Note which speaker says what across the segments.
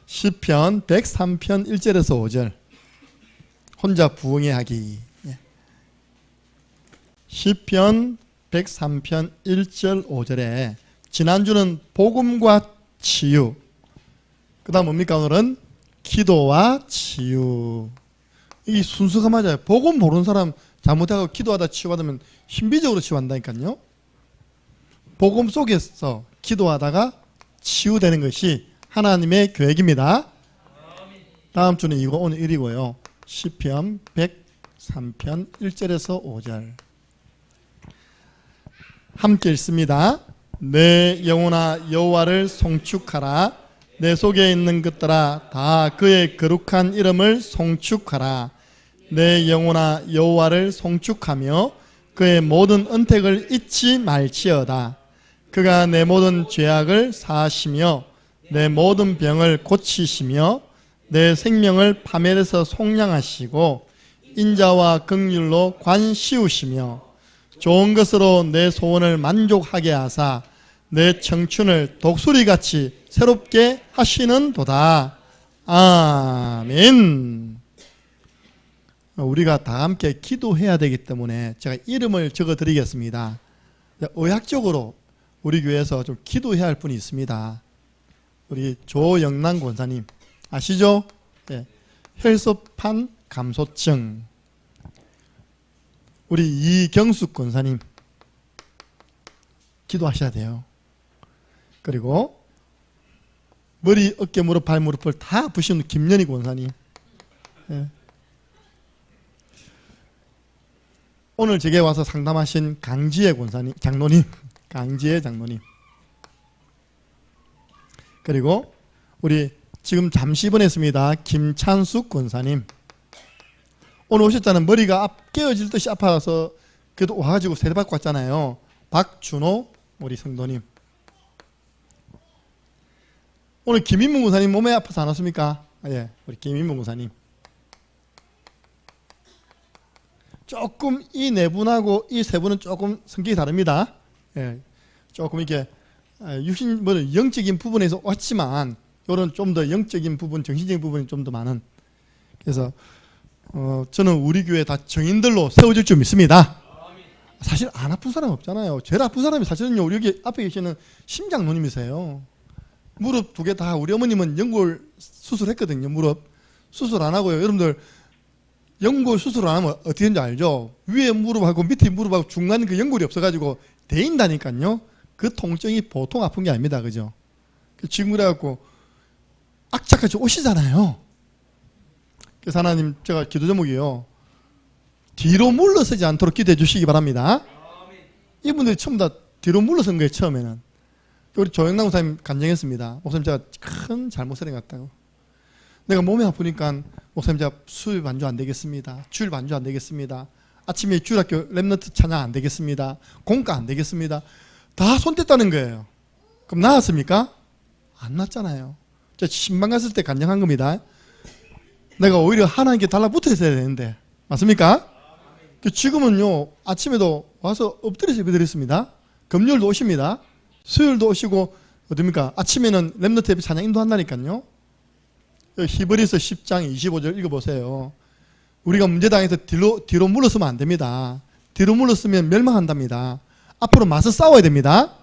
Speaker 1: 시편 103편 1절에서 5절. 혼자 부흥해 하기. 시편 103편 1절 5절에 지난주는 복음과 치유, 그 다음 뭡니까? 오늘은 기도와 치유. 이 순서가 맞아요. 복음 모르는 사람 잘못하고 기도하다 치유받으면 신비적으로 치유한다니까요. 복음 속에서 기도하다가 치유되는 것이 하나님의 계획입니다. 다음 주는 이거 오늘 1이고요. 시편 103편 1절에서 5절 함께 읽습니다. 내 영혼아 여호와를 송축하라. 내 속에 있는 것들아 다 그의 거룩한 이름을 송축하라. 내 영혼아 여호와를 송축하며 그의 모든 은택을 잊지 말지어다. 그가 내 모든 죄악을 사하시며 내 모든 병을 고치시며 내 생명을 파멸해서 속량하시고 인자와 긍휼로 관 씌우시며 좋은 것으로 내 소원을 만족하게 하사 내 청춘을 독수리같이 새롭게 하시는도다. 아멘. 우리가 다 함께 기도해야 되기 때문에 제가 이름을 적어드리겠습니다. 의학적으로 우리 교회에서 좀 기도해야 할 분이 있습니다. 우리 조영란 권사님 아시죠? 네. 혈소판 감소증. 우리 이경숙 권사님 기도하셔야 돼요. 그리고 머리, 어깨, 무릎, 발, 무릎을 다 아프신 김연희 권사님. 네. 오늘 제게 와서 상담하신 강지혜 권사님, 장로님, 강지혜 장로님. 그리고 우리 지금 잠시 보냈습니다. 김찬숙 권사님. 오늘 오셨잖아요. 머리가 깨어질 듯이 아파서 그래도 와가지고 세례받고 왔잖아요. 박준호 우리 성도님. 오늘 김인문 권사님 몸에 아파서 안 왔습니까? 예, 우리 김인문 권사님. 조금 이 네 분하고 이 세 분은 조금 성격이 다릅니다. 예, 조금 이렇게 영적인 부분에서 왔지만 이런 좀 더 영적인 부분, 정신적인 부분이 좀 더 많은. 그래서 저는 우리 교회 다 정인들로 세워질 줄 믿습니다. 사실 안 아픈 사람 없잖아요. 제일 아픈 사람이 사실은요, 우리 여기 앞에 계시는 심장노님이세요. 무릎 두 개 다 우리 어머님은 연골 수술했거든요. 무릎 수술 안 하고요. 여러분들 연골 수술 안 하면 어떻게 되는지 알죠? 위에 무릎하고 밑에 무릎하고 중간 그 연골이 없어가지고 데인다니까요. 그 통증이 보통 아픈 게 아닙니다. 그죠? 지금 그래갖고 악착같이 오시잖아요. 그래서 하나님, 제가 기도 제목이요, 뒤로 물러서지 않도록 기도해 주시기 바랍니다. 이분들이 처음 다 뒤로 물러선 거예요. 처음에는. 우리 조영남 목사님 간증했습니다. 목사님, 제가 큰 잘못을 해갔다고. 내가 몸이 아프니까 목사님, 제가 수요일 반주 안 되겠습니다. 주일 반주 안 되겠습니다. 아침에 주일학교 랩런트 찬양 안 되겠습니다. 공과 안 되겠습니다. 다 손 뗐다는 거예요. 그럼 나았습니까? 안 났잖아요. 제가 신방 갔을 때 간증한 겁니다. 내가 오히려 하나님께 달라붙어 있어야 되는데. 맞습니까? 지금은요, 아침에도 와서 엎드려서 예배드렸습니다. 금요일도 오십니다. 수요일도 오시고, 어딥니까? 아침에는 랩런트 예배 찬양 인도한다니까요. 히브리서 10장 25절 읽어보세요. 우리가 문제당해서 뒤로 물러서면 안 됩니다. 뒤로 물러서면 멸망한답니다. 앞으로 맞서 싸워야 됩니다.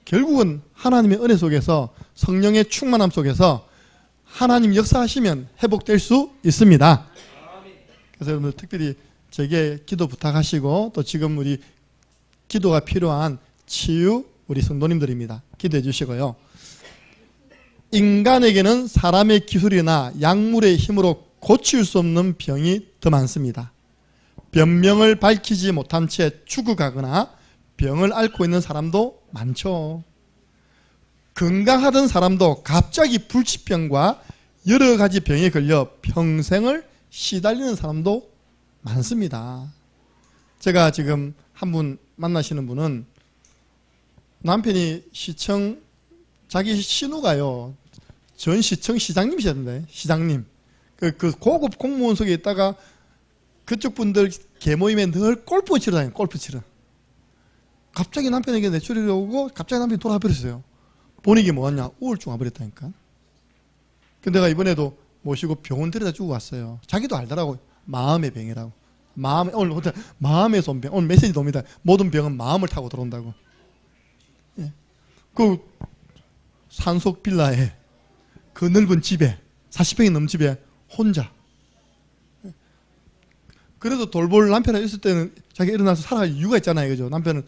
Speaker 1: 결국은 하나님의 은혜 속에서, 성령의 충만함 속에서 하나님 역사하시면 회복될 수 있습니다. 그래서 여러분들 특별히 제게 기도 부탁하시고, 또 지금 우리 기도가 필요한 치유 우리 성도님들입니다. 기도해 주시고요. 인간에게는 사람의 기술이나 약물의 힘으로 고칠 수 없는 병이 더 많습니다. 변명을 밝히지 못한 채 죽어가거나 병을 앓고 있는 사람도 많죠. 건강하던 사람도 갑자기 불치병과 여러 가지 병에 걸려 평생을 시달리는 사람도 많습니다. 제가 지금 한 분 만나시는 분은 남편이 시청, 자기 신우가요, 전 시청 시장님이셨는데, 시장님. 그 고급 공무원 속에 있다가 그쪽 분들 개모임에 늘 골프 치러 다녀요. 골프 치러. 갑자기 남편에게 뇌출혈이 오고 갑자기 남편이 돌아버렸어요. 본인이 뭐였냐? 우울증 와버렸다니까. 근데 내가 이번에도 모시고 병원 데려다 주고 왔어요. 자기도 알더라고. 마음의 병이라고. 오늘 마음에서 온 병. 오늘 메시지도 옵니다. 모든 병은 마음을 타고 들어온다고. 예. 그 산속 빌라에 그 넓은 집에 40평이 넘는 집에 혼자. 예. 그래도 돌볼 남편이 있을 때는 자기가 일어나서 살아갈 이유가 있잖아요. 그죠? 남편은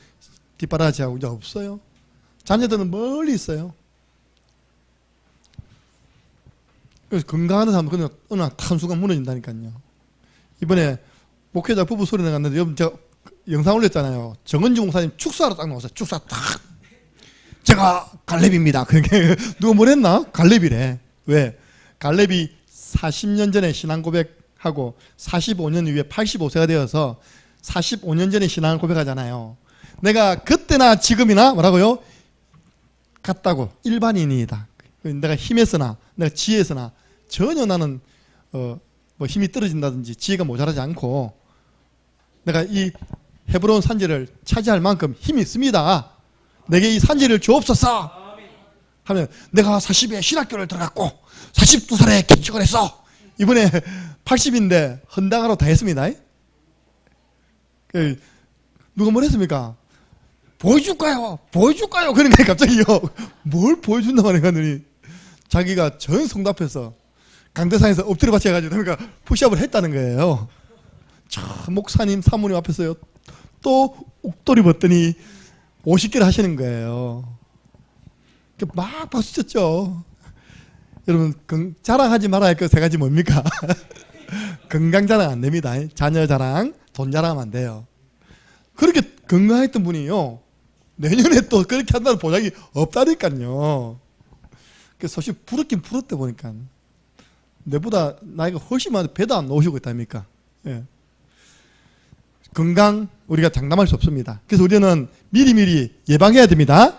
Speaker 1: 뒷바라지하고 이제 없어요. 자녀들은 멀리 있어요. 그래서 건강한 사람은 그냥 어느 한순간 무너진다니까요. 이번에 목회자 부부 소리 나갔는데 여러분 제가 영상 올렸잖아요. 정은지 목사님 축사하러 딱 나왔어요. 축사 딱. 제가 갈렙입니다. 그러니까 누가 뭐랬나? 갈렙이래. 왜? 갈렙이 40년 전에 신앙 고백하고 45년 이후에 85세가 되어서 45년 전에 신앙을 고백하잖아요. 내가 그때나 지금이나 뭐라고요? 같다고. 일반인이다. 내가 힘에서나 내가 지혜에서나 전혀 나는 뭐 힘이 떨어진다든지 지혜가 모자라지 않고 내가 이 헤브론 산지를 차지할 만큼 힘이 있습니다. 내게 이 산지를 주옵소서 하면 내가 40에 신학교를 들어갔고 42살에 개척을 했어. 이번에 80인데 헌당하러 다 했습니다. 누가 뭘 했습니까? 보여줄까요? 보여줄까요? 그러니까 갑자기요. 뭘 보여준다고 하니까 자기가 전 성도 앞에서 강대상에서 엎드려 받쳐 가지고 그러니까 푸시업을 했다는 거예요. 참 목사님 사모님 앞에서요. 또 옥돌이 벗더니 50개를 하시는 거예요. 막 박수 쳤죠. 여러분 자랑하지 말아야 할 그 세 가지 뭡니까? 건강 자랑 안 됩니다. 자녀 자랑, 돈 자랑하면 안 돼요. 그렇게 건강했던 분이요. 내년에 또 그렇게 한다는 보장이 없다니까요. 그래서 솔직히 부럽긴 부럽대 보니까. 내보다 나이가 훨씬 많은데 배도 안 놓으시고 있답니까? 예. 건강 우리가 장담할 수 없습니다. 그래서 우리는 미리미리 예방해야 됩니다.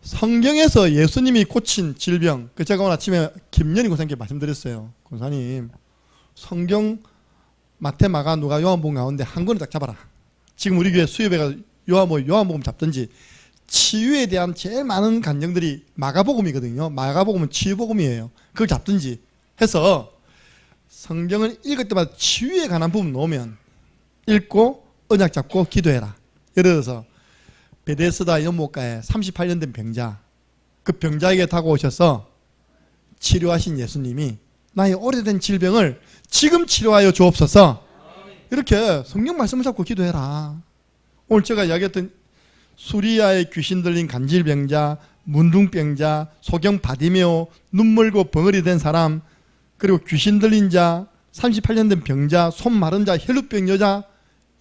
Speaker 1: 성경에서 예수님이 고친 질병, 제가 오늘 아침에 김연희 권사님께 말씀드렸어요. 권사님, 성경 마태, 마가, 누가, 요한복음 가운데 한 권을 딱 잡아라. 지금 우리 교회 수협회가 요한복음 잡든지 치유에 대한 제일 많은 간증들이 마가복음이거든요. 마가복음은 치유복음이에요. 그걸 잡든지 해서 성경을 읽을 때마다 치유에 관한 부분 놓으면 읽고 언약 잡고 기도해라. 예를 들어서 베데스다 연못가에 38년 된 병자, 그 병자에게 다가오셔서 치료하신 예수님이 나의 오래된 질병을 지금 치료하여 주옵소서. 이렇게 성경 말씀을 잡고 기도해라. 오늘 제가 이야기했던 수리아의 귀신 들린 간질병자, 문둥병자, 소경 바디메오, 눈 멀고 벙어리 된 사람, 그리고 귀신 들린 자, 38년 된 병자, 손 마른 자, 혈루병 여자,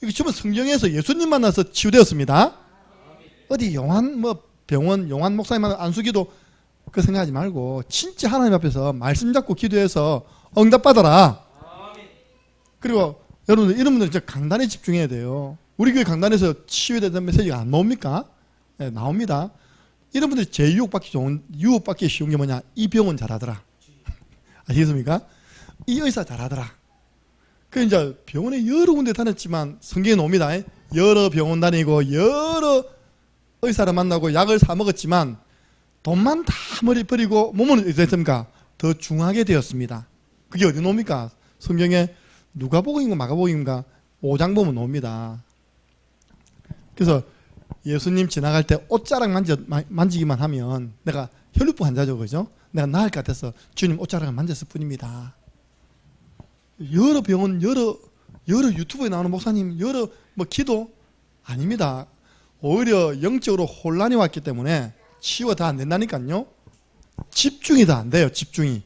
Speaker 1: 이거 전부 성경에서 예수님 만나서 치유되었습니다. 어디 용한 병원 용한 목사님 안수기도 그 생각하지 말고 진짜 하나님 앞에서 말씀 잡고 기도해서 응답받아라. 그리고 여러분들 이런 분들 강단에 집중해야 돼요. 우리 교회 강단에서 치유되는 메시지가 안 나옵니까? 네, 나옵니다. 이런 분들이 제일 유혹받기 쉬운 게 뭐냐? 이 병원 잘하더라. 아시겠습니까? 이 의사 잘하더라. 그 이제 병원에 여러 군데 다녔지만 성경에 나옵니다. 여러 병원 다니고 여러 의사를 만나고 약을 사 먹었지만 돈만 다 머리 버리고 몸은 어떻게 됐습니까? 더 중하게 되었습니다. 그게 어디 나옵니까? 성경에 누가복음인가 마가복음인가 5장 보면 나옵니다. 그래서 예수님 지나갈 때 옷자락 만지기만 하면 내가 혈루병 환자죠, 그죠? 내가 나을 것 같아서 주님 옷자락을 만졌을 뿐입니다. 여러 병원, 여러 유튜브에 나오는 목사님, 여러 기도 아닙니다. 오히려 영적으로 혼란이 왔기 때문에 치유가 다 안 된다니까요. 집중이 다 안 돼요, 집중이.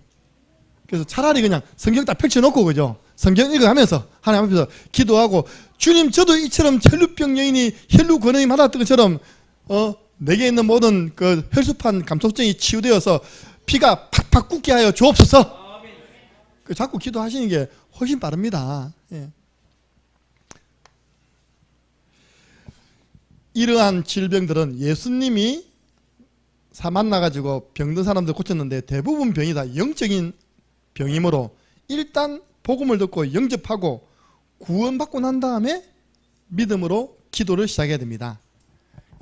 Speaker 1: 그래서 차라리 그냥 성경 딱 펼쳐놓고, 그죠? 성경 읽어가면서 하나님 앞에서 기도하고 주님 저도 이처럼 혈루병 여인이 혈루 권능이 받았던 것처럼 내게 있는 모든 그 혈수판 감속증이 치유되어서 피가 팍팍 굳게 하여 주옵소서. 그 자꾸 기도하시는 게 훨씬 빠릅니다. 예. 이러한 질병들은 예수님이 만나가지고 병든 사람들 고쳤는데 대부분 병이 다 영적인 병이므로 일단 복음을 듣고 영접하고 구원받고 난 다음에 믿음으로 기도를 시작해야 됩니다.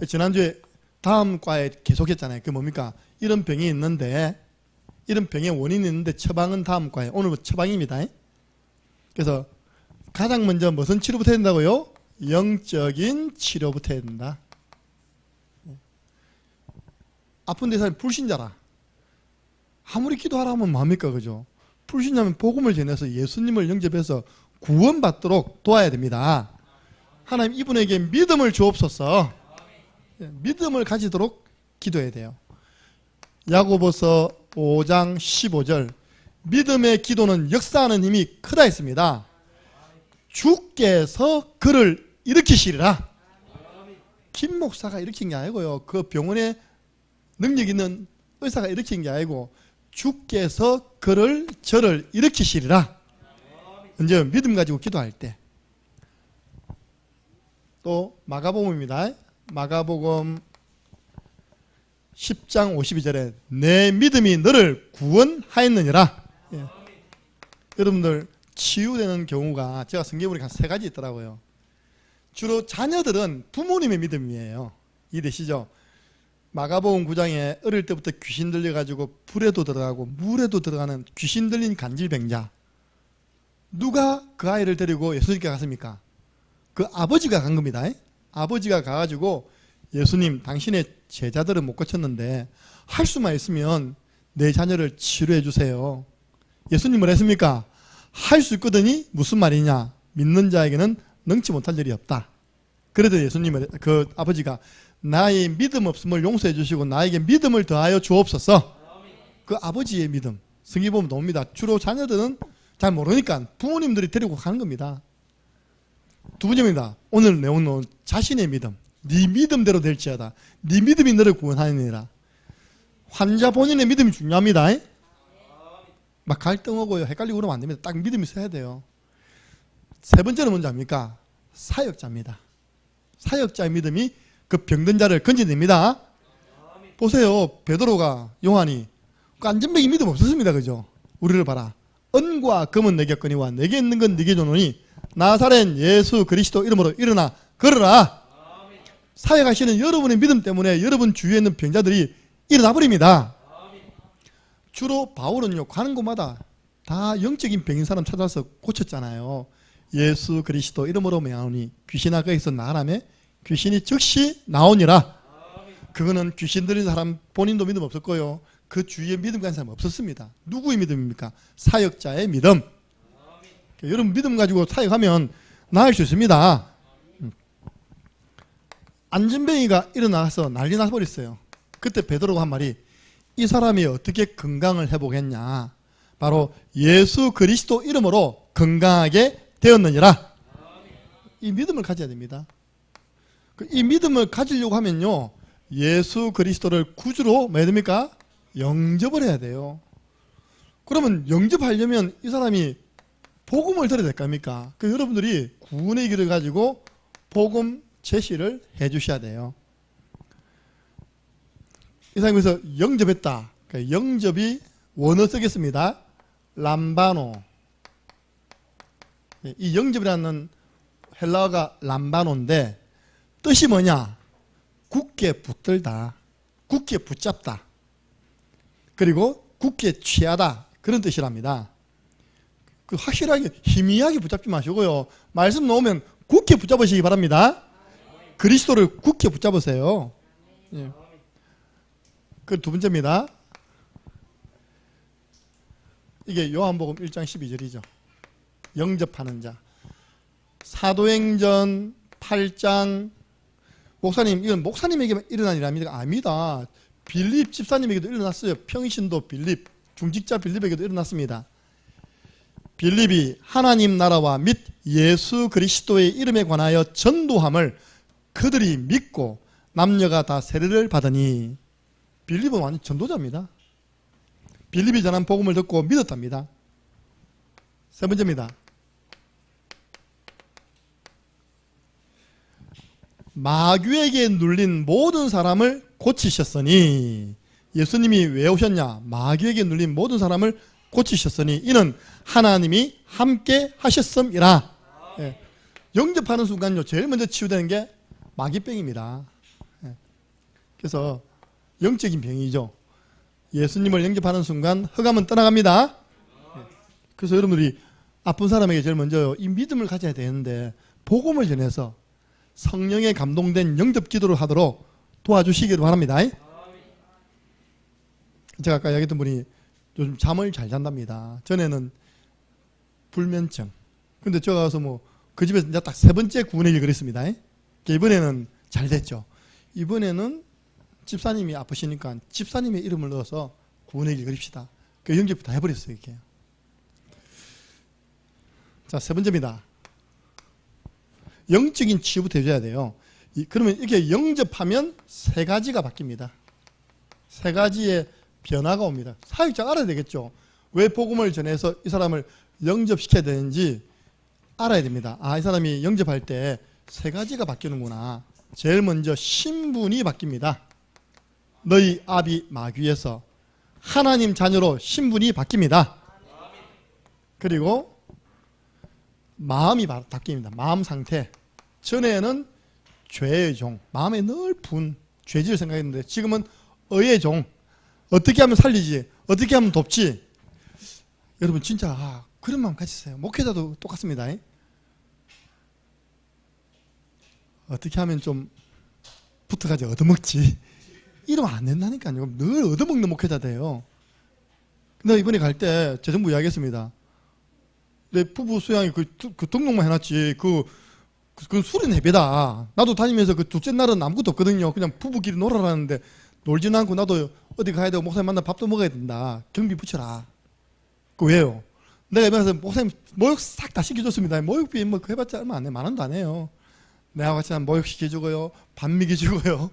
Speaker 1: 지난주에 다음 과에 계속했잖아요. 그게 뭡니까? 이런 병이 있는데 이런 병의 원인이 있는데 처방은 다음과에 오늘 처방입니다. 그래서 가장 먼저 무슨 치료부터 해야 된다고요? 영적인 치료부터 해야 된다. 아픈 사람이 불신자라. 아무리 기도하라 하면 뭐합니까? 그죠? 불신자면 복음을 전해서 예수님을 영접해서 구원받도록 도와야 됩니다. 하나님 이분에게 믿음을 주옵소서. 믿음을 가지도록 기도해야 돼요. 야고보서 5장 15절 믿음의 기도는 역사하는 힘이 크다 했습니다. 주께서 그를 일으키시리라. 김 목사가 일으킨 게 아니고요. 그 병원에 능력 있는 의사가 일으킨 게 아니고 주께서 저를 일으키시리라. 언제 믿음 가지고 기도할 때. 또 마가복음입니다. 마가복음 10장 52절에 내 믿음이 너를 구원하였느니라. 예. 여러분들 치유되는 경우가 제가 성경에 보니까 한 3가지 있더라고요. 주로 자녀들은 부모님의 믿음이에요. 이해되시죠? 마가복음 9장에 어릴 때부터 귀신 들려가지고 불에도 들어가고 물에도 들어가는 귀신 들린 간질병자, 누가 그 아이를 데리고 예수님께 갔습니까? 그 아버지가 간 겁니다. 아버지가 가가지고 예수님, 당신의 제자들은 못 고쳤는데 할 수만 있으면 내 자녀를 치료해 주세요. 예수님은 했습니까? 할 수 있거든이 무슨 말이냐? 믿는 자에게는 능치 못할 일이 없다. 그래도 예수님은, 그 아버지가 나의 믿음 없음을 용서해 주시고 나에게 믿음을 더하여 주옵소서. 그 아버지의 믿음. 성경 보면 나옵니다. 주로 자녀들은 잘 모르니까 부모님들이 데리고 가는 겁니다. 두 번째입니다. 오늘 내용은 자신의 믿음. 네 믿음대로 될지어다. 네 믿음이 너를 구원하느니라. 환자 본인의 믿음이 중요합니다. 막 갈등하고 헷갈리고 그러면 안 됩니다. 딱 믿음이 있어야 돼요. 세 번째는 뭔지 압니까? 사역자입니다. 사역자의 믿음이 그 병든 자를 건져냅니다. 보세요. 베드로가, 요한이 그 안전뱅이 믿음 없었습니다. 그죠? 우리를 봐라. 은과 금은 내게 거니와 내게 있는 건 네게 주노니 나사렛 예수 그리스도 이름으로 일어나 걸어라. 사역하시는 여러분의 믿음 때문에 여러분 주위에 있는 병자들이 일어나 버립니다. 주로 바울은요, 가는 곳마다 다 영적인 병인 사람 찾아서 고쳤잖아요. 예수 그리스도 이름으로 명하노니 귀신아 거기서 나가라며 귀신이 즉시 나오니라. 그거는 귀신 들린 사람 본인도 믿음 없었고요. 그 주위에 믿음 가진 사람 없었습니다. 누구의 믿음입니까? 사역자의 믿음. 여러분 믿음 가지고 사역하면 나을 수 있습니다. 안전뱅이가 일어나서 난리 나버렸어요. 그때 베드로가 한 말이 이 사람이 어떻게 건강을 회복했냐. 바로 예수 그리스도 이름으로 건강하게 되었느니라. 이 믿음을 가져야 됩니다. 이 믿음을 가지려고 하면요, 예수 그리스도를 구주로 뭐 해야 됩니까? 영접을 해야 돼요. 그러면 영접하려면 이 사람이 복음을 들어야 될 거 아닙니까? 그 여러분들이 구원의 길을 가지고 복음 제시를 해 주셔야 돼요. 이 사람이 그래서 영접했다. 그러니까 영접이 원어 쓰겠습니다. 람바노. 이 영접이라는 헬라어가 람바노인데 뜻이 뭐냐? 굳게 붙들다, 굳게 붙잡다, 그리고 굳게 취하다, 그런 뜻이랍니다. 그 확실하게 희미하게 붙잡지 마시고요, 말씀 나오면 굳게 붙잡으시기 바랍니다. 그리스도를 굳게 붙잡으세요. 예. 그 두 번째입니다. 이게 요한복음 1장 12절이죠. 영접하는 자. 사도행전 8장, 목사님, 이건 목사님에게만 일어난 일 아닙니까? 아닙니다. 빌립 집사님에게도 일어났어요. 평신도 빌립, 중직자 빌립에게도 일어났습니다. 빌립이 하나님 나라와 및 예수 그리스도의 이름에 관하여 전도함을 그들이 믿고 남녀가 다 세례를 받으니, 빌립은 완전 전도자입니다. 빌립이 전한 복음을 듣고 믿었답니다. 세 번째입니다. 마귀에게 눌린 모든 사람을 고치셨으니, 예수님이 왜 오셨냐? 마귀에게 눌린 모든 사람을 고치셨으니 이는 하나님이 함께 하셨음이라. 예. 영접하는 순간요, 제일 먼저 치유되는 게 마귀병입니다. 예. 그래서 영적인 병이죠. 예수님을 영접하는 순간 흑암은 떠나갑니다. 그래서 여러분들이 아픈 사람에게 제일 먼저 이 믿음을 가져야 되는데 복음을 전해서 성령에 감동된 영접 기도를 하도록 도와주시기를 바랍니다. 제가 아까 얘기했던 분이 요즘 잠을 잘 잔답니다. 전에는 불면증. 근데 저 가서 뭐 그 집에서 이제 딱 세 번째 구원의 길 그랬습니다. 이번에는 잘 됐죠. 이번에는 집사님이 아프시니까 집사님의 이름을 넣어서 구원의 길 그립시다. 그 영접 다 해버렸어요. 이렇게. 자, 세 번째입니다. 영적인 치유부터 해줘야 돼요. 그러면 이렇게 영접하면 세 가지가 바뀝니다. 세 가지의 변화가 옵니다. 사역자가 알아야 되겠죠. 왜 복음을 전해서 이 사람을 영접시켜야 되는지 알아야 됩니다. 아, 이 사람이 영접할 때 세 가지가 바뀌는구나. 제일 먼저 신분이 바뀝니다. 너희 아비 마귀에서 하나님 자녀로 신분이 바뀝니다. 그리고 마음이 바뀝니다. 마음 상태. 전에는 죄의 종, 마음에 늘 죄질 생각했는데 지금은 의의 종. 어떻게 하면 살리지? 어떻게 하면 돕지? 여러분 진짜 그런 마음 가지세요. 목회자도 똑같습니다. 어떻게 하면 좀 붙어가지 얻어먹지? 이러면 안 된다니까요. 늘 얻어먹는 목회자 돼요. 근데 이번에 갈 때 재정부 이야기했습니다. 내 부부 수양이 그 등록만 해놨지 그건 술은 해배다. 나도 다니면서 그 둘째 날은 아무것도 없거든요. 그냥 부부끼리 놀아라는데 놀지는 않고 나도 어디 가야 되고 목사님 만나 밥도 먹어야 된다. 경비 붙여라. 그 왜요? 내가 이번에 목사님 모욕 싹 다 시켜줬습니다. 모욕비 뭐 해봤자 얼마 안 해. 10,000원도 안 해요. 내가 같이 모욕 시켜주고요. 밥 먹여주고요.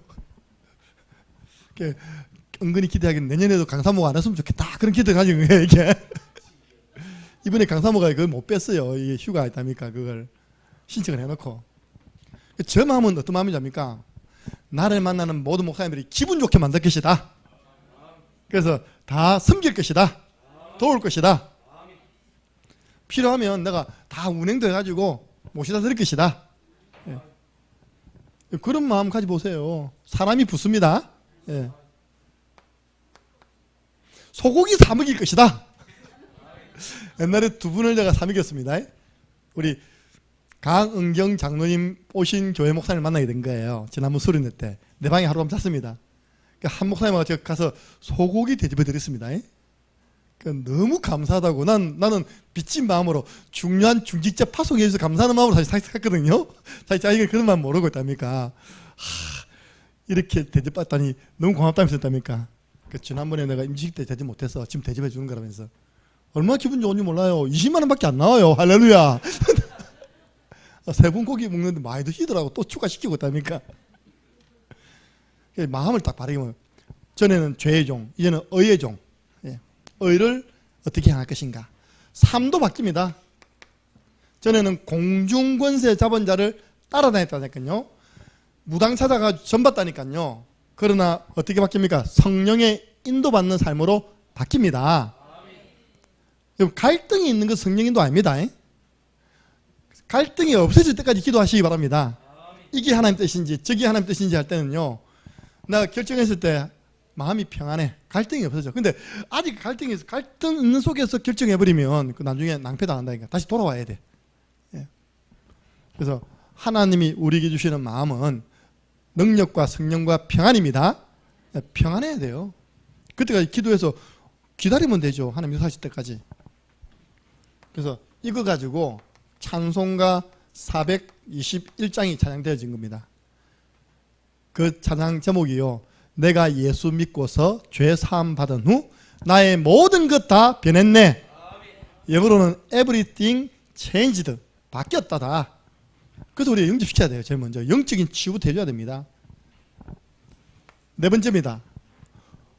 Speaker 1: 은근히 기대하기는 내년에도 강사모가 안 했으면 좋겠다. 그런 기대가 가지고 거예요, 이게. 이번에 강사모가 그걸 못 뺐어요. 이게 휴가 있답니까? 그걸 신청을 해놓고. 저 마음은 어떤 마음이랍니까? 나를 만나는 모든 목사님들이 기분 좋게 만들 것이다. 그래서 다 섬길 것이다. 도울 것이다. 필요하면 내가 다 운행도 해가지고 모시다 드릴 것이다. 예. 그런 마음 가지고 보세요. 사람이 붙습니다. 예. 소고기 사 먹일 것이다. 옛날에 두 분을 내가 사 먹였습니다. 우리 강은경 장로님 오신 교회 목사님을 만나게 된 거예요. 지난번 수련회 때. 내 방에 하룻밤 잤습니다. 한 목사님하고 제가 가서 소고기 대접해 드렸습니다. 너무 감사하다고. 나는 빚진 마음으로 중요한 중직자 파송해 주셔서 감사하는 마음으로 사실 샀거든요. 사실 자기가 그런 마음 모르고 있답니까. 이렇게 대접받다니 너무 고맙다면서 했답니까. 지난번에 내가 임직 때 대접 못해서 지금 대접해 주는 거라면서. 얼마나 기분 좋은지 몰라요. 20만 원밖에 안 나와요. 할렐루야. 세 분 고기 먹는데 많이 드시더라고. 또 추가시키고 있답니까. 마음을 딱 바르면 전에는 죄의 종, 이제는 의의 종. 의를 어떻게 향할 것인가. 삶도 바뀝니다. 전에는 공중권세 잡은 자를 따라다녔다니까요. 무당 찾아가 전받다니까요. 그러나 어떻게 바뀝니까? 성령의 인도받는 삶으로 바뀝니다. 갈등이 있는 건 성령 인도 아닙니다. 갈등이 없어질 때까지 기도하시기 바랍니다. 이게 하나님 뜻인지 저게 하나님 뜻인지 할 때는요. 내가 결정했을 때 마음이 평안해. 갈등이 없어져. 근데 아직 갈등 있는 속에서 결정해버리면 그 나중에 낭패당한다니까. 다시 돌아와야 돼. 그래서 하나님이 우리에게 주시는 마음은 능력과 성령과 평안입니다. 평안해야 돼요. 그때까지 기도해서 기다리면 되죠. 하나님 역사하실 때까지. 그래서 이거 가지고 찬송가 421장이 찬양되어진 겁니다. 그 찬양 제목이요. 내가 예수 믿고서 죄 사함 받은 후 나의 모든 것 다 변했네. 영어로는 everything changed. 바뀌었다다. 그래서 우리가 영접시켜야 돼요. 제일 먼저 영적인 치유부터 해줘야 됩니다. 네 번째입니다.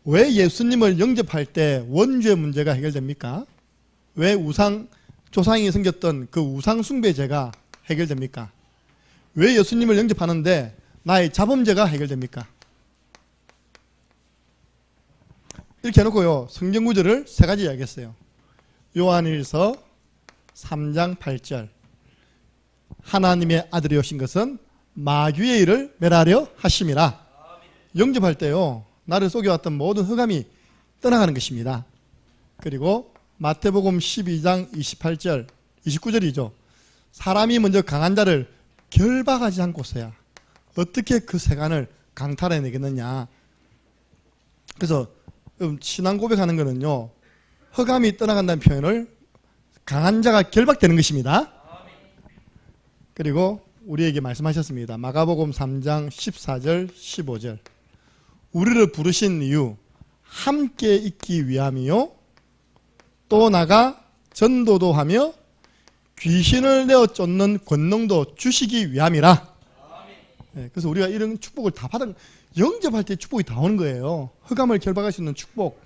Speaker 1: 왜 예수님을 영접할 때 원죄 문제가 해결됩니까? 왜 조상이 생겼던 그 우상 숭배죄가 해결됩니까? 왜 예수님을 영접하는데 나의 자범죄가 해결됩니까? 이렇게 해놓고요. 성경 구절을 세 가지 이야기했어요. 요한일서 3장 8절. 하나님의 아들이 오신 것은 마귀의 일을 멸하려 하심이라. 영접할 때요. 나를 속여왔던 모든 흑암이 떠나가는 것입니다. 그리고 마태복음 12장 28절, 29절이죠. 사람이 먼저 강한 자를 결박하지 않고서야 어떻게 그 세간을 강탈해내겠느냐. 그래서 신앙 고백하는 것은요, 흑암이 떠나간다는 표현을 강한 자가 결박되는 것입니다. 그리고 우리에게 말씀하셨습니다. 마가복음 3장 14절 15절. 우리를 부르신 이유 함께 있기 위함이요 또 나가 전도도 하며 귀신을 내어 쫓는 권능도 주시기 위함이라. 네, 그래서 우리가 이런 축복을 다 받은, 영접할 때 축복이 다 오는 거예요. 흑암을 결박할 수 있는 축복.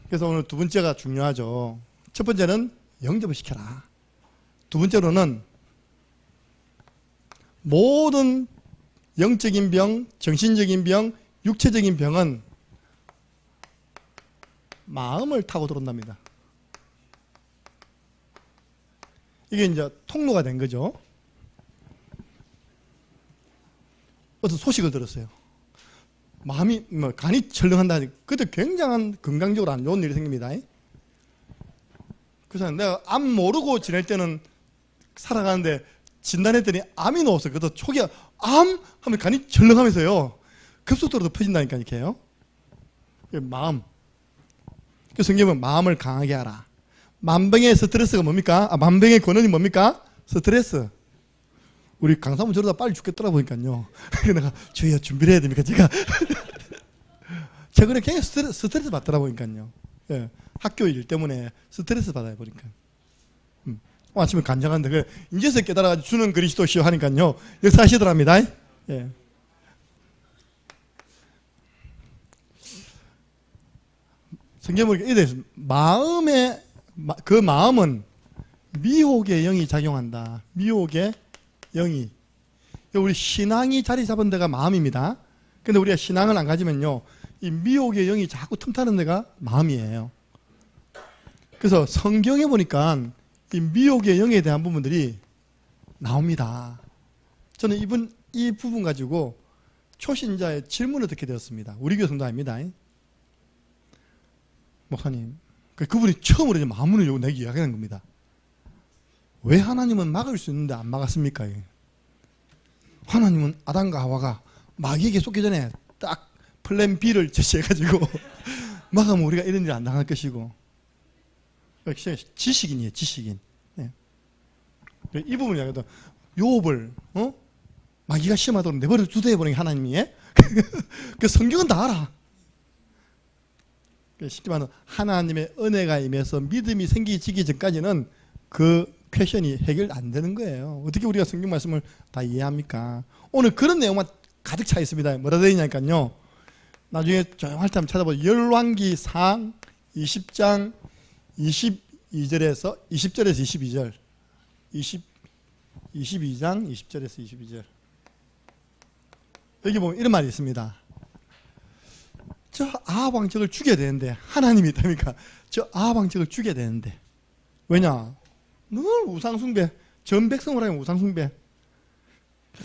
Speaker 1: 그래서 오늘 두 번째가 중요하죠. 첫 번째는 영접을 시켜라. 두 번째로는 모든 영적인 병, 정신적인 병, 육체적인 병은 마음을 타고 들어온답니다. 이게 이제 통로가 된 거죠. 어떤 소식을 들었어요. 마음이, 간이 철렁한다. 그때 굉장한 건강적으로 안 좋은 일이 생깁니다. 그래서 내가 암 모르고 지낼 때는 살아가는데 진단했더니 암이 나왔어요. 그래서 초기에 암? 하면 간이 철렁하면서요. 급속도로 퍼진다니까, 이렇게요. 마음. 그 성경은 마음을 강하게 하라. 만병의 스트레스가 뭡니까? 만병의 근원이 뭡니까? 스트레스. 우리 강사분 저러다 빨리 죽겠더라 보니까요. 내가 주여 준비를 해야 됩니까? 제가 최근에 굉장히 스트레스 받더라 보니까요. 예, 학교 일 때문에 스트레스 받아요 보니까. 아침에 간장한데 그 인제서 깨달아가지고 주는 그리스도시요 하니까요. 역사하시더랍니다. 예. 성경 보니까 이래 마음에 그 마음은 미혹의 영이 작용한다. 미혹의 영이. 우리 신앙이 자리 잡은 데가 마음입니다. 근데 우리가 신앙을 안 가지면요, 이 미혹의 영이 자꾸 틈타는 데가 마음이에요. 그래서 성경에 보니까 이 미혹의 영에 대한 부분들이 나옵니다. 저는 이 부분 가지고 초신자의 질문을 듣게 되었습니다. 우리 교회 성도 아닙니다. 목사님, 그분이 처음으로 마문을 내게 이야기하는 겁니다. 왜 하나님은 막을 수 있는데 안 막았습니까? 하나님은 아담과 하와가 마귀에게 쏟기 전에 딱 플랜 B를 제시해가지고 막으면 우리가 이런 일 안 당할 것이고. 지식인이에요, 지식인. 네. 이 부분을 이야기하다 욥을 마귀가 시험하도록 내버려 두되 보는 게 하나님이에요. 그 성경은 다 알아. 쉽게 말하면 하나님의 은혜가 임해서 믿음이 생기기 전까지는 그 퀘션이 해결 안 되는 거예요. 어떻게 우리가 성경 말씀을 다 이해합니까? 오늘 그런 내용만 가득 차 있습니다. 뭐라 되어 있냐니까요. 나중에 조용할 때 한번 찾아보세요. 열왕기상 20장 22절에서 22절 22장 20절에서 22절 여기 보면 이런 말이 있습니다. 저 아합 왕적을 죽여야 되는데 하나님이 있다니까 저 아합 왕적을 죽여야 되는데 왜냐? 늘 우상숭배, 전 백성으로 하면 우상숭배.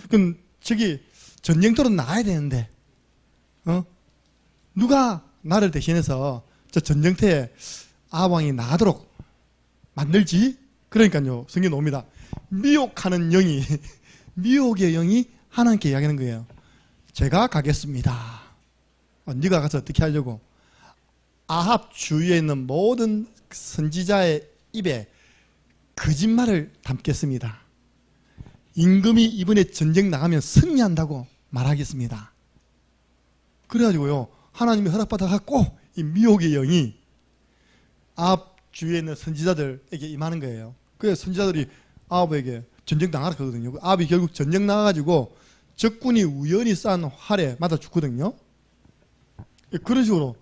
Speaker 1: 그럼 저기 전쟁터로 나가야 되는데 누가 나를 대신해서 저 전쟁터에 아합 왕이 나가도록 만들지? 그러니까요, 성경에 나옵니다. 미혹하는 영이 미혹의 영이 하나님께 이야기하는 거예요. 제가 가겠습니다. 네가 가서 어떻게 하려고? 아합 주위에 있는 모든 선지자의 입에 거짓말을 담겠습니다. 임금이 이번에 전쟁 나가면 승리한다고 말하겠습니다. 그래가지고요, 하나님이 허락받아갖고 이 미혹의 영이 아합 주위에 있는 선지자들에게 임하는 거예요. 그래서 선지자들이 아합에게 전쟁 나가라 그러거든요. 아합이 결국 전쟁 나가가지고 적군이 우연히 싼 활에 맞아 죽거든요. 그런 식으로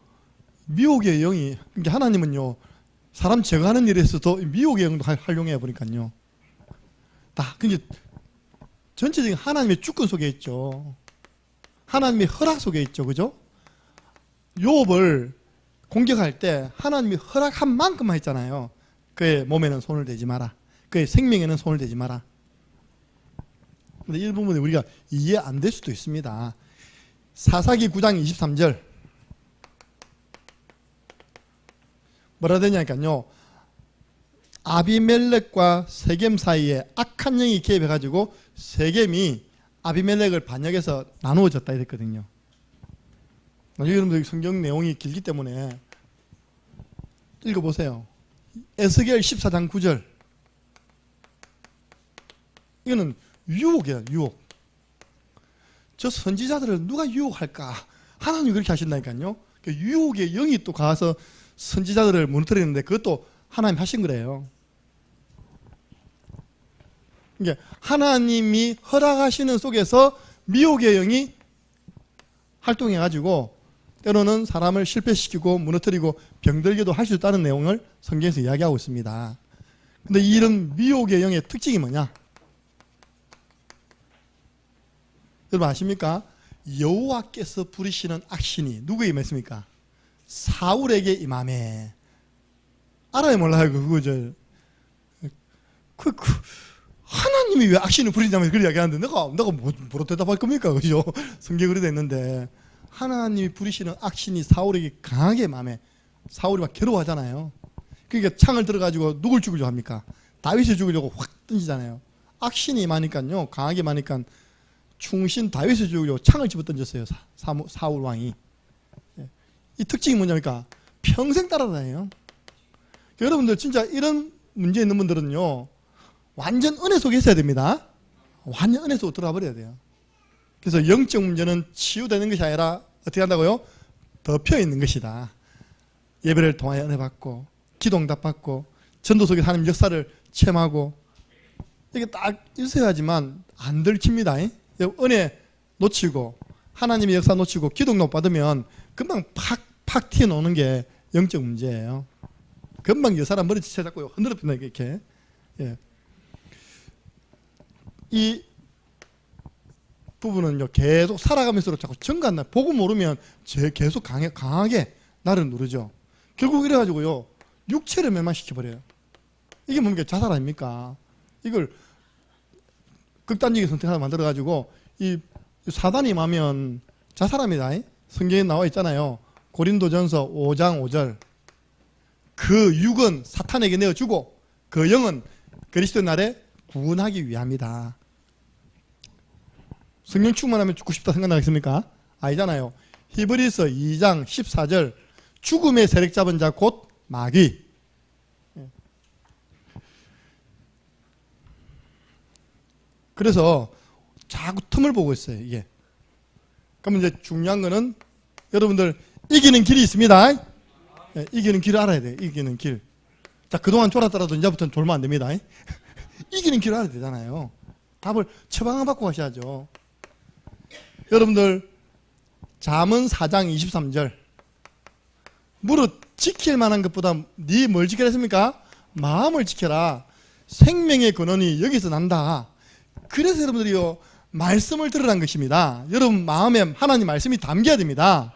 Speaker 1: 미혹의 영이, 그러니까 하나님은요, 사람 제거하는 일에 있어서 미혹의 영도 활용해 보니까요. 다, 그러니까 전체적인 하나님의 주권 속에 있죠. 하나님의 허락 속에 있죠. 그죠? 욥을 공격할 때 하나님이 허락한 만큼만 했잖아요. 그의 몸에는 손을 대지 마라. 그의 생명에는 손을 대지 마라. 근데 이 부분이 우리가 이해 안 될 수도 있습니다. 사사기 9장 23절 뭐라 되냐니까요. 아비멜렉과 세겜 사이에 악한 영이 개입해가지고 세겜이 아비멜렉을 반역해서 나누어졌다 이랬거든요. 여러분들 성경 내용이 길기 때문에 읽어보세요. 에스겔 14장 9절. 이거는 유혹이에요. 유혹. 저 선지자들을 누가 유혹할까? 하나님이 그렇게 하신다니까요. 유혹의 영이 또 가서 선지자들을 무너뜨리는데 그것도 하나님 하신 거래요. 그러니까 하나님이 허락하시는 속에서 미혹의 영이 활동해가지고 때로는 사람을 실패시키고 무너뜨리고 병들게도 할 수 있다는 내용을 성경에서 이야기하고 있습니다. 근데 이런 미혹의 영의 특징이 뭐냐? 여러분 아십니까? 여호와께서 부리시는 악신이 누구에게 임했습니까? 사울에게 임함에. 알아요 몰라요 그거죠. 하나님이 왜 악신을 부리냐면 그렇게 이야기하는데 내가 뭐로 대답할 겁니까? 그죠? 성경에 그렇게 됐는데 하나님이 부리시는 악신이 사울에게 강하게 임함에. 사울이 막 괴로워하잖아요. 그러니까 창을 들어가지고 누굴 죽이려고 합니까? 다윗을 죽이려고 확 던지잖아요. 악신이 임하니까요. 강하게 임하니까 충신 다윗을 죽이려고 창을 집어 던졌어요. 사울 왕이. 이 특징이 뭐냐니까 평생 따라다녀요. 여러분들 진짜 이런 문제 있는 분들은요 완전 은혜 속에 있어야 됩니다. 완전 은혜 속으로 들어가 버려야 돼요. 그래서 영적 문제는 치유되는 것이 아니라 어떻게 한다고요? 덮여 있는 것이다. 예배를 통하여 은혜 받고 기도 응답 받고 전도 속에 하나님 역사를 체험하고 이게 딱 있어야지만 안 들킵니다. 은혜 놓치고 하나님의 역사 놓치고 기도 응답 받으면 금방 팍 튀어나오는 게 영적 문제예요. 금방 이 사람 머리 지쳐 잡고 흔들어핀다 이렇게. 예. 이 부분은요 계속 살아가면서 자꾸 증가한다. 보고 모르면 계속 강하게 나를 누르죠. 결국 이래가지고요 육체를 멸망시켜버려요. 이게 뭡니까? 자살 아닙니까? 이걸 극단적인 선택을 만들어가지고 이 사단이 임하면 자살합니다. 성경에 나와 있잖아요. 고린도전서 5장 5절. 그 육은 사탄에게 내어주고 그 영은 그리스도의 날에 구원하기 위함이다. 성령 충만하면 죽고 싶다 생각나겠습니까? 아니잖아요. 히브리서 2장 14절. 죽음의 세력 잡은 자 곧 마귀. 그래서 자꾸 틈을 보고 있어요. 이게. 그러면 이제 중요한 거는 여러분들 이기는 길이 있습니다. 네, 이기는 길을 알아야 돼요. 이기는 길. 자, 그동안 졸았더라도 이제부터는 졸면 안 됩니다. 이기는 길을 알아야 되잖아요. 답을 처방을 받고 가셔야죠. 여러분들 잠언 4장 23절. 무릇 지킬 만한 것보다 네 뭘 지켜야 했습니까? 마음을 지켜라. 생명의 근원이 여기서 난다. 그래서 여러분들이요 말씀을 들으라는 것입니다. 여러분 마음에 하나님 말씀이 담겨야 됩니다.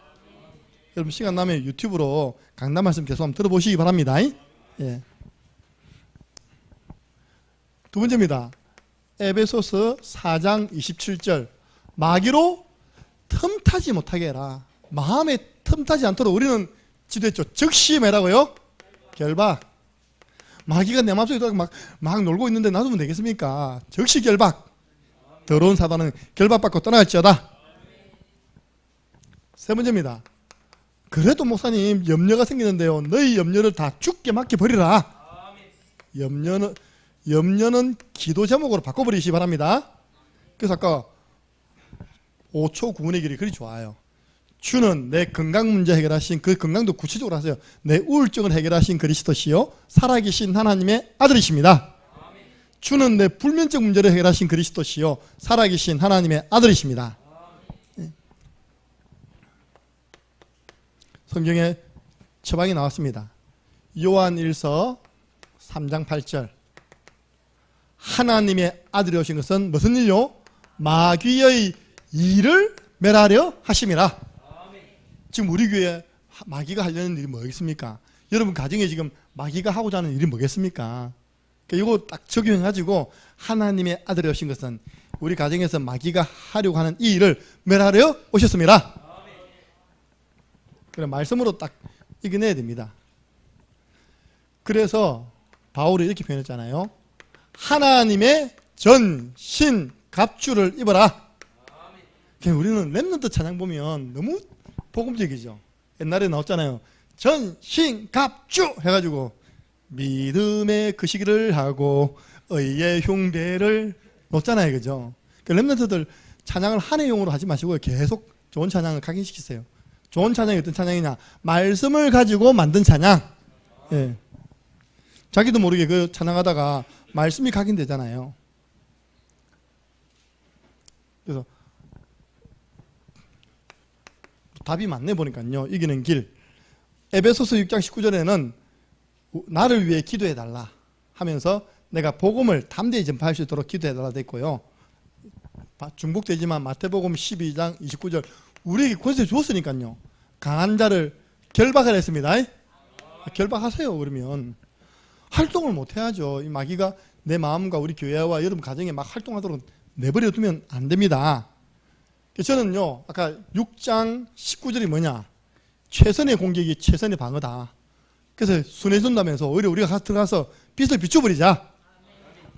Speaker 1: 여러분 시간 나면 유튜브로 강단 말씀 계속 한번 들어보시기 바랍니다. 예. 두 번째입니다. 에베소서 4장 27절. 마귀로 틈타지 못하게 해라. 마음에 틈타지 않도록 우리는 지도했죠. 즉시 뭐라고요? 결박. 마귀가 내 마음속에 막 놀고 있는데 놔두면 되겠습니까? 즉시 결박. 더러운 사단은 결박받고 떠나갈지어다. 세 번째입니다. 그래도 목사님 염려가 생기는데요. 너희 염려를 다 죽게 맡겨버리라. 염려는 기도 제목으로 바꿔버리시기 바랍니다. 그래서 아까 5초 구원의 길이 그리 좋아요. 주는 내 건강 문제 해결하신 그 건강도 구체적으로 하세요. 내 우울증을 해결하신 그리스도시요 살아계신 하나님의 아들이십니다. 주는 내 불면증 문제를 해결하신 그리스도시요 살아계신 하나님의 아들이십니다. 성경에 처방이 나왔습니다. 요한 1서 3장 8절. 하나님의 아들이 오신 것은 무슨 일요? 마귀의 일을 멸하려 하심이라. 지금 우리 교회에 마귀가 하려는 일이 뭐겠습니까? 여러분 가정에 지금 마귀가 하고자 하는 일이 뭐겠습니까? 그러니까 이거 딱 적용해가지고 하나님의 아들이 오신 것은 우리 가정에서 마귀가 하려고 하는 이 일을 멸하려 오셨습니다. 그래 말씀으로 딱 이겨내야 됩니다. 그래서 바울이 이렇게 표현했잖아요. 하나님의 전신 갑주를 입어라. 우리는 렘넌트 찬양 보면 너무 복음적이죠. 옛날에 나왔잖아요. 전신 갑주 해가지고 믿음의 그 시기를 하고 의의 흉배를 놓잖아요. 그죠? 렘넌트들 찬양을 한해 용으로 하지 마시고 계속 좋은 찬양을 각인시키세요. 좋은 찬양이 어떤 찬양이냐? 말씀을 가지고 만든 찬양. 예. 자기도 모르게 그 찬양하다가 말씀이 각인되잖아요. 그래서 답이 맞네 보니까요. 이기는 길. 에베소서 6장 19절에는 나를 위해 기도해달라 하면서 내가 복음을 담대히 전파할 수 있도록 기도해달라 돼 있고요. 중복되지만 마태복음 12장 29절 우리에게 권세 주었으니까요. 강한 자를 결박을 했습니다. 결박하세요. 그러면 활동을 못 해야죠. 이 마귀가 내 마음과 우리 교회와 여러분 가정에 막 활동하도록 내버려 두면 안 됩니다. 저는요 아까 6장 19절이 뭐냐, 최선의 공격이 최선의 방어다. 그래서 순회준다면서 오히려 우리가 들어가서 빛을 비춰버리자.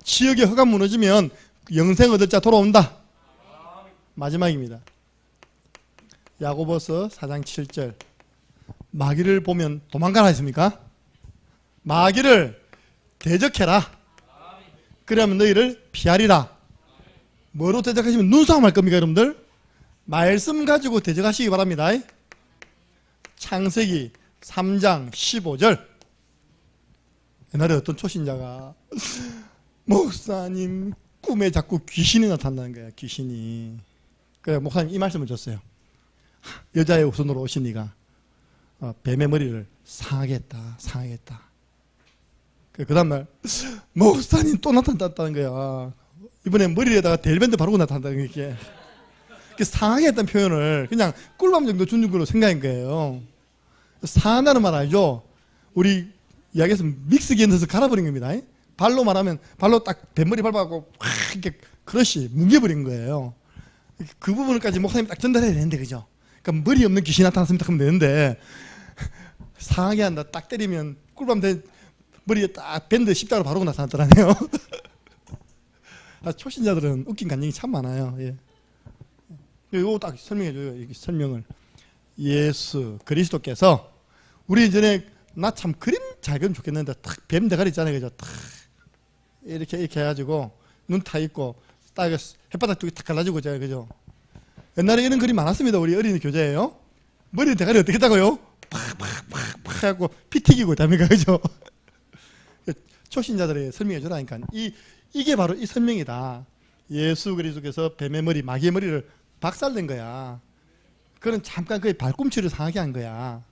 Speaker 1: 지역의 허가 무너지면 영생 얻을 자 돌아온다. 마지막입니다. 야고보서 4장 7절 마귀를 보면 도망가라 했습니까? 마귀를 대적해라. 그러면 너희를 피하리라. 뭐로 대적하시면 눈싸움 할 겁니까 여러분들? 말씀 가지고 대적하시기 바랍니다. 창세기 3장 15절 옛날에 어떤 초신자가 목사님 꿈에 자꾸 귀신이 나타난다는 거야. 귀신이. 그래 목사님 이 말씀을 줬어요. 여자의 우선으로 오신 이가 뱀의 머리를 상하게 했다. 상하게 했다. 그 다음날 목사님 또 나타났다는 거야. 이번에 머리에다가 델밴드 바르고 나타난다는 게 상하게 했다는 표현을 그냥 꿀밤 정도 준 걸로 생각한 거예요. 상한다는 말 알죠? 우리 이야기에서 믹스기에 넣어서 갈아버린 겁니다. 발로 말하면 발로 딱 뱃머리 밟아갖고 확 이렇게 크러쉬 뭉개버린 거예요. 그 부분까지 목사님이 딱 전달해야 되는데 그죠? 그러니까 머리 없는 귀신이 나타났으면 딱 하면 되는데 상하게 한다 딱 때리면 꿀밤 머리에 딱 밴드 십자로 바르고 나타났더라네요. 초신자들은 웃긴 간증이 참 많아요. 예. 이거 딱 설명해줘요. 이 설명을. 예수 그리스도께서 우리 전에 나 참 그림 잘 그리면 좋겠는데 탁 뱀 대가리 있잖아요. 그죠? 탁 이렇게 해가지고 눈 타 있고 딱 햇바닥 쪽이 탁 갈라지고 있잖아요. 그죠? 옛날에 이런 그림 많았습니다. 우리 어린이 교재예요. 머리 대가리 어떻게 했다고요? 팍팍팍팍 하고 피 튀기고 있답니까? 그죠? 초신자들에게 설명해 주라니까. 이게 바로 이 설명이다. 예수 그리스도께서 뱀의 머리, 마귀의 머리를 박살낸 거야. 그는 잠깐 그의 발꿈치를 상하게 한 거야.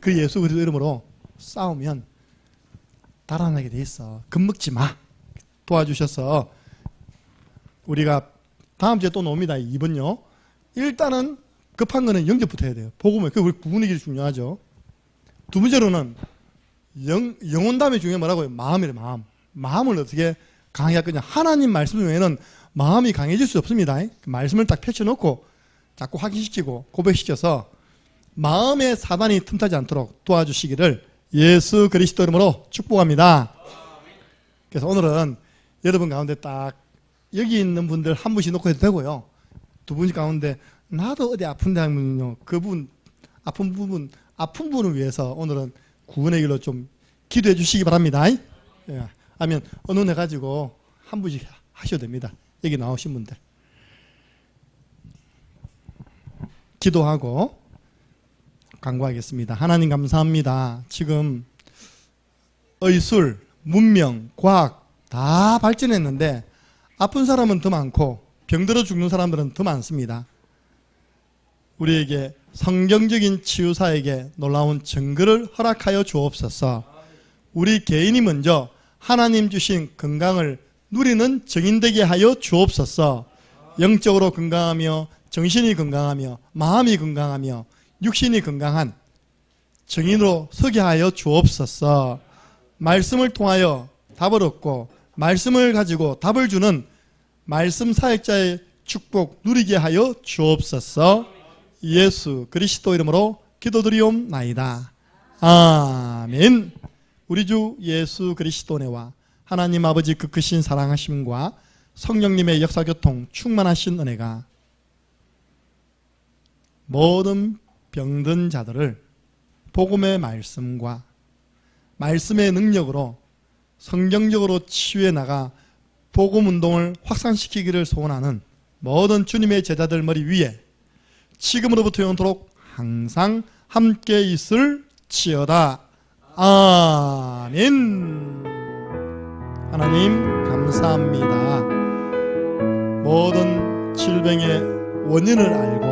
Speaker 1: 그 예수 그리스도 이름으로 싸우면 달아나게 돼 있어. 겁먹지 마. 도와주셔서 우리가 다음 주에 또 나옵니다. 2번요. 일단은 급한 거는 영접부터 해야 돼요. 복음을. 그 우리 구분의 길이 중요하죠. 두 번째로는 영혼담이 중요해. 뭐라고요? 마음이래. 마음. 마음을 어떻게 강하게 할 거냐. 하나님 말씀 외에는 마음이 강해질 수 없습니다. 말씀을 딱 펼쳐놓고 자꾸 확인시키고 고백시켜서 마음의 사단이 틈타지 않도록 도와주시기를 예수 그리스도 이름으로 축복합니다. 그래서 오늘은 여러분 가운데 딱 여기 있는 분들 한 분씩 놓고 해도 되고요. 두 분 가운데 나도 어디 아픈데 하면요. 그분 아픈 분을 위해서 오늘은 구원의 길로 좀 기도해 주시기 바랍니다. 예. 아니면 언론해 가지고 한 분씩 하셔도 됩니다. 여기 나오신 분들. 기도하고 간구하겠습니다. 하나님 감사합니다. 지금 의술, 문명, 과학 다 발전했는데 아픈 사람은 더 많고 병들어 죽는 사람들은 더 많습니다. 우리에게 성경적인 치유사에게 놀라운 증거를 허락하여 주옵소서. 우리 개인이 먼저 하나님 주신 건강을 누리는 증인되게 하여 주옵소서. 영적으로 건강하며 정신이 건강하며 마음이 건강하며 육신이 건강한 증인으로 서게 하여 주옵소서. 말씀을 통하여 답을 얻고 말씀을 가지고 답을 주는 말씀 사역자의 축복 누리게 하여 주옵소서. 예수 그리스도 이름으로 기도드리옵나이다. 아멘. 우리 주 예수 그리스도의 은혜와 하나님 아버지 그 크신 사랑하심과 성령님의 역사교통 충만하신 은혜가 모든 병든 자들을 복음의 말씀과 말씀의 능력으로 성경적으로 치유해 나가 복음 운동을 확산시키기를 소원하는 모든 주님의 제자들 머리 위에 지금으로부터 영원토록 항상 함께 있을지어다. 아멘. 하나님 감사합니다. 모든 질병의 원인을 알고